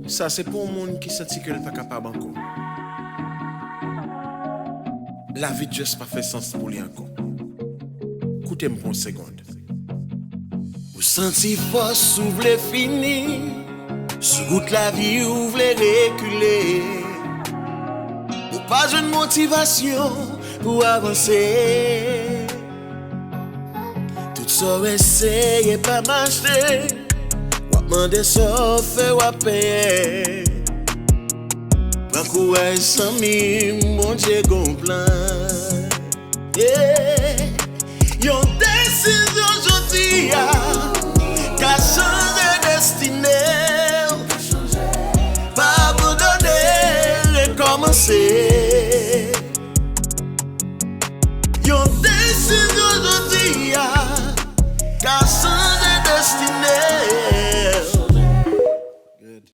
Ça c'est pour un monde qui senti que n'est pas capable encore. La vie juste pas fait sens pour lui encore. Écoutez-moi pour une seconde. Vous sentez force, vous voulez finir. Sous route la vie, vous voulez reculer. Ou pas de motivation pour avancer. Tout ça essaye pas marcher. Ou demander ça fait ou payer. Prends courage sans mime, mon Dieu gon plan. Yeah. Yon décision aujourd'hui qu'a changé destinée. Pas abandonner, recommencer.